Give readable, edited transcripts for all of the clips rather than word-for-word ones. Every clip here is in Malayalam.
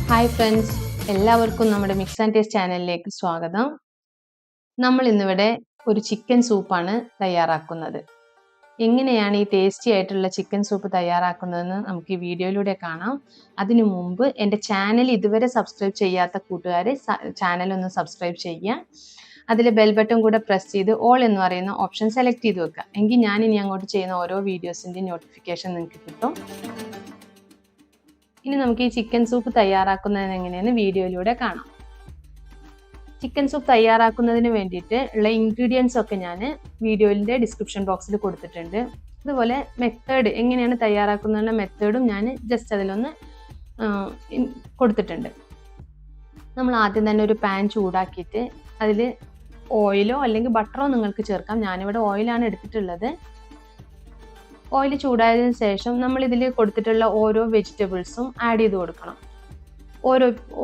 ഹായ് ഫ്രണ്ട്സ്, എല്ലാവർക്കും നമ്മുടെ മിക്സ് ആൻഡ് ടേസ്റ്റ് ചാനലിലേക്ക് സ്വാഗതം. നമ്മൾ ഇന്നിവിടെ ഒരു ചിക്കൻ സൂപ്പാണ് തയ്യാറാക്കുന്നത്. എങ്ങനെയാണ് ഈ ടേസ്റ്റി ആയിട്ടുള്ള ചിക്കൻ സൂപ്പ് തയ്യാറാക്കുന്നതെന്ന് നമുക്ക് ഈ വീഡിയോയിലൂടെ കാണാം. അതിനു മുമ്പ് എൻ്റെ ചാനൽ ഇതുവരെ സബ്സ്ക്രൈബ് ചെയ്യാത്ത കൂട്ടുകാർ ചാനൽ ഒന്ന് സബ്സ്ക്രൈബ് ചെയ്യുക. അതിൽ ബെൽ ബട്ടൺ കൂടെ പ്രസ് ചെയ്ത് ഓൾ എന്ന് പറയുന്ന ഓപ്ഷൻ സെലക്ട് ചെയ്ത് വെക്കുക. എങ്കിൽ ഞാൻ ഇനി അങ്ങോട്ട് ചെയ്യുന്ന ഓരോ വീഡിയോസിൻ്റെ നോട്ടിഫിക്കേഷൻ നിങ്ങൾക്ക് കിട്ടും. ഇനി നമുക്ക് ഈ ചിക്കൻ സൂപ്പ് തയ്യാറാക്കുന്നത് എങ്ങനെയെന്ന് വീഡിയോയിലൂടെ കാണാം. ചിക്കൻ സൂപ്പ് തയ്യാറാക്കുന്നതിന് വേണ്ടിയിട്ട് ഉള്ള ഇൻഗ്രീഡിയൻസ് ഒക്കെ ഞാൻ വീഡിയോയിൻ്റെ ഡിസ്ക്രിപ്ഷൻ ബോക്സിൽ കൊടുത്തിട്ടുണ്ട്. അതുപോലെ മെത്തേഡ് എങ്ങനെയാണ് തയ്യാറാക്കുന്നതിനുള്ള മെത്തേഡും ഞാൻ ജസ്റ്റ് അതിലൊന്ന് കൊടുത്തിട്ടുണ്ട്. നമ്മൾ ആദ്യം തന്നെ ഒരു പാൻ ചൂടാക്കിയിട്ട് അതിൽ ഓയിലോ അല്ലെങ്കിൽ ബട്ടറോ നിങ്ങൾക്ക് ചേർക്കാം. ഞാനിവിടെ ഓയിലാണ് എടുത്തിട്ടുള്ളത്. ഓയിൽ ചൂടായതിനു ശേഷം നമ്മൾ ഇതിൽ കൊടുത്തിട്ടുള്ള ഓരോ വെജിറ്റബിൾസും ആഡ് ചെയ്ത് കൊടുക്കണം.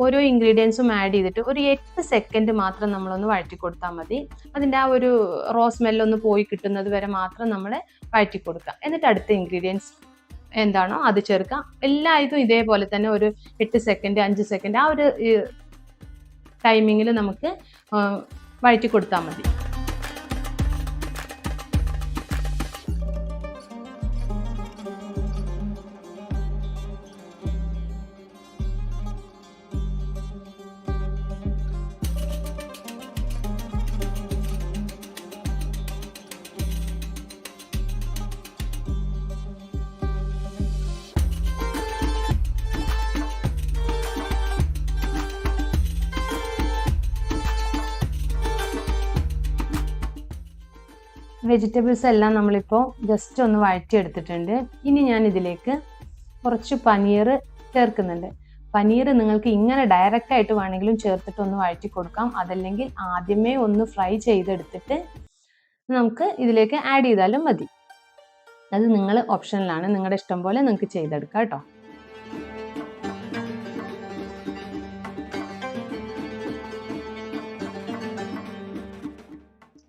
ഓരോ ഇൻഗ്രീഡിയൻസും ആഡ് ചെയ്തിട്ട് ഒരു 8 സെക്കൻഡ് മാത്രം നമ്മളൊന്ന് വഴറ്റി കൊടുത്താൽ മതി. അതിൻ്റെ ആ ഒരു റോ സ്മെല്ലൊന്ന് പോയി കിട്ടുന്നത് വരെ മാത്രം നമ്മൾ വഴറ്റി കൊടുക്കുക. എന്നിട്ട് അടുത്ത ഇൻഗ്രീഡിയൻസ് എന്താണോ അത് ചേർക്കുക. എല്ലായിതും ഇതേപോലെ തന്നെ ഒരു 8 സെക്കൻഡ് 5 സെക്കൻഡ് ആ ഒരു ടൈമിങ്ങിൽ നമുക്ക് വഴറ്റി കൊടുത്താൽ മതി. വെജിറ്റബിൾസ് എല്ലാം നമ്മളിപ്പോൾ ജസ്റ്റ് ഒന്ന് വഴറ്റിയെടുത്തിട്ടുണ്ട്. ഇനി ഞാൻ ഇതിലേക്ക് കുറച്ച് പനീർ ചേർക്കുന്നുണ്ട്. പനീർ നിങ്ങൾക്ക് ഇങ്ങനെ ഡയറക്റ്റ് ആയിട്ട് വേണമെങ്കിലും ചേർത്തിട്ട് ഒന്ന് വഴറ്റി കൊടുക്കാം. അതല്ലെങ്കിൽ ആദ്യമേ ഒന്ന് ഫ്രൈ ചെയ്തെടുത്തിട്ട് നമുക്ക് ഇതിലേക്ക് ആഡ് ചെയ്താലും മതി. അത് നിങ്ങൾ ഓപ്ഷനിലാണ്, നിങ്ങളുടെ ഇഷ്ടം പോലെ നിങ്ങൾക്ക് ചെയ്തെടുക്കാം കേട്ടോ.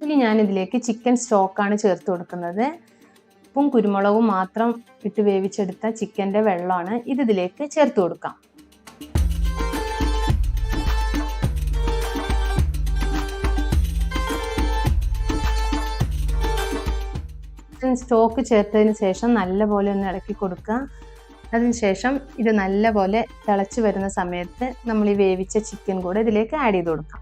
ഇനി ഞാനിതിലേക്ക് ചിക്കൻ സ്റ്റോക്കാണ് ചേർത്ത് കൊടുക്കുന്നത്. ഉപ്പും കുരുമുളകും മാത്രം ഇട്ട് വേവിച്ചെടുത്ത ചിക്കൻ്റെ വെള്ളമാണ് ഇതിലേക്ക് ചേർത്ത് കൊടുക്കാം. ചിക്കൻ സ്റ്റോക്ക് ചേർത്തതിന് ശേഷം നല്ലപോലെ ഒന്ന് ഇളക്കി കൊടുക്കുക. അതിനുശേഷം ഇത് നല്ലപോലെ തിളച്ച് വരുന്ന സമയത്ത് നമ്മൾ ഈ വേവിച്ച ചിക്കൻ കൂടെ ഇതിലേക്ക് ആഡ് ചെയ്ത് കൊടുക്കാം.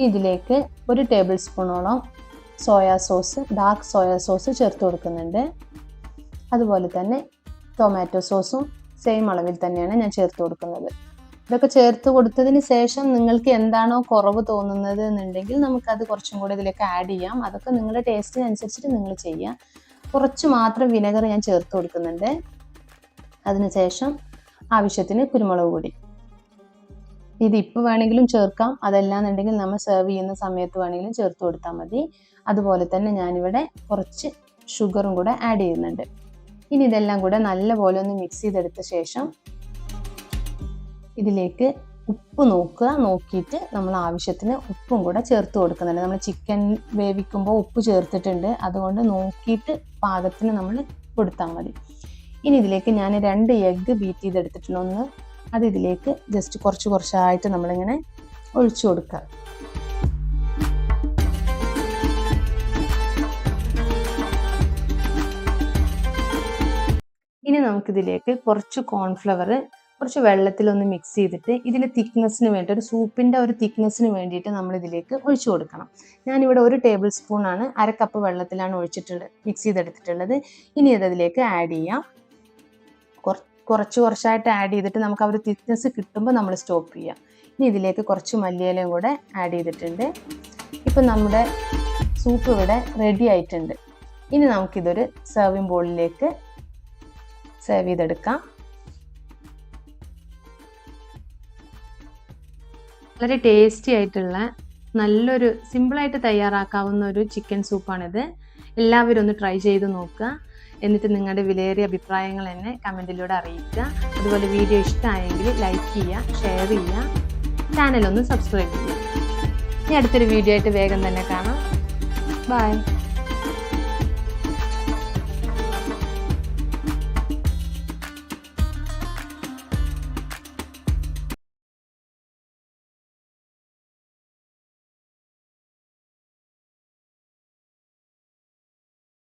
ഇതിലേക്ക് 1 ടേബിൾ സ്പൂണോളം ഡാർക്ക് സോയാ സോസ് ചേർത്ത് കൊടുക്കുന്നുണ്ട്. അതുപോലെ തന്നെ ടൊമാറ്റോ സോസും സെയിം അളവിൽ തന്നെയാണ് ഞാൻ ചേർത്ത് കൊടുക്കുന്നത്. ഇതൊക്കെ ചേർത്ത് കൊടുത്തതിന് ശേഷം നിങ്ങൾക്ക് എന്താണോ കുറവ് തോന്നുന്നത് എന്നുണ്ടെങ്കിൽ നമുക്കത് കുറച്ചും കൂടെ ഇതിലേക്ക് ആഡ് ചെയ്യാം. അതൊക്കെ നിങ്ങളുടെ ടേസ്റ്റിനനുസരിച്ചിട്ട് നിങ്ങൾ ചെയ്യുക. കുറച്ച് മാത്രം വിനെഗർ ഞാൻ ചേർത്ത് കൊടുക്കുന്നുണ്ട്. അതിനുശേഷം ആവശ്യത്തിന് കുരുമുളക് പൊടി. ഇത് ഇപ്പോൾ വേണമെങ്കിലും ചേർക്കാം, അതല്ലാന്നുണ്ടെങ്കിൽ നമ്മൾ സെർവ് ചെയ്യുന്ന സമയത്ത് വേണമെങ്കിലും ചേർത്ത് കൊടുത്താൽ മതി. അതുപോലെ തന്നെ ഞാനിവിടെ കുറച്ച് ഷുഗറും കൂടെ ആഡ് ചെയ്യുന്നുണ്ട്. ഇനി ഇതെല്ലാം കൂടെ നല്ലപോലെ ഒന്ന് മിക്സ് ചെയ്തെടുത്ത ശേഷം ഇതിലേക്ക് ഉപ്പ് നോക്കിയിട്ട് നമ്മൾ ആവശ്യത്തിന് ഉപ്പും കൂടെ ചേർത്ത് കൊടുക്കുന്നുണ്ട്. നമ്മൾ ചിക്കൻ വേവിക്കുമ്പോൾ ഉപ്പ് ചേർത്തിട്ടുണ്ട്, അതുകൊണ്ട് നോക്കിയിട്ട് പാകത്തിന് നമ്മൾ കൊടുത്താൽ മതി. ഇനി ഇതിലേക്ക് ഞാൻ 2 എഗ്ഗ് ബീറ്റ് ചെയ്തെടുത്തിട്ടുണ്ട്. അത് ഇതിലേക്ക് ജസ്റ്റ് കുറച്ചായിട്ട് നമ്മളിങ്ങനെ ഒഴിച്ചു കൊടുക്കുക. ഇനി നമുക്കിതിലേക്ക് കുറച്ച് കോൺഫ്ലവർ കുറച്ച് വെള്ളത്തിലൊന്ന് മിക്സ് ചെയ്തിട്ട് ഇതിൻ്റെ തിക്നെസ്സിന് വേണ്ടി ഒരു സൂപ്പിൻ്റെ ഒരു തിക്നെസ്സിന് വേണ്ടിയിട്ട് നമ്മൾ ഇതിലേക്ക് ഒഴിച്ചു കൊടുക്കണം. ഞാനിവിടെ 1 ടേബിൾ സ്പൂണാണ് 1/2 കപ്പ് വെള്ളത്തിലാണ് മിക്സ് ചെയ്തെടുത്തിട്ടുള്ളത്. ഇനി അതിലേക്ക് ആഡ് ചെയ്യാം. കുറച്ചായിട്ട് ആഡ് ചെയ്തിട്ട് നമുക്ക് ആ ഒരു തിക്നെസ് കിട്ടുമ്പോൾ നമ്മൾ സ്റ്റോപ്പ് ചെയ്യാം. ഇനി ഇതിലേക്ക് കുറച്ച് മല്ലിയിലയും കൂടെ ആഡ് ചെയ്തിട്ടുണ്ട്. ഇപ്പം നമ്മുടെ സൂപ്പ് ഇവിടെ റെഡി ആയിട്ടുണ്ട്. ഇനി നമുക്കിതൊരു സെർവിങ് ബോളിലേക്ക് സെർവ് ചെയ്തെടുക്കാം. വളരെ ടേസ്റ്റി ആയിട്ടുള്ള നല്ലൊരു സിമ്പിളായിട്ട് തയ്യാറാക്കാവുന്ന ഒരു ചിക്കൻ സൂപ്പാണിത്. എല്ലാവരും ഒന്ന് ട്രൈ ചെയ്ത് നോക്കുക. എന്നിട്ട് നിങ്ങളുടെ വിലയേറിയ അഭിപ്രായങ്ങൾ എന്നെ കമൻറ്റിലൂടെ അറിയിക്കുക. അതുപോലെ വീഡിയോ ഇഷ്ടമായെങ്കിൽ ലൈക്ക് ചെയ്യുക, ഷെയർ ചെയ്യുക, ചാനൽ ഒന്ന് സബ്സ്ക്രൈബ് ചെയ്യുക. ഇനി അടുത്തൊരു വീഡിയോ ആയിട്ട് വേഗം തന്നെ കാണാം. ബൈ.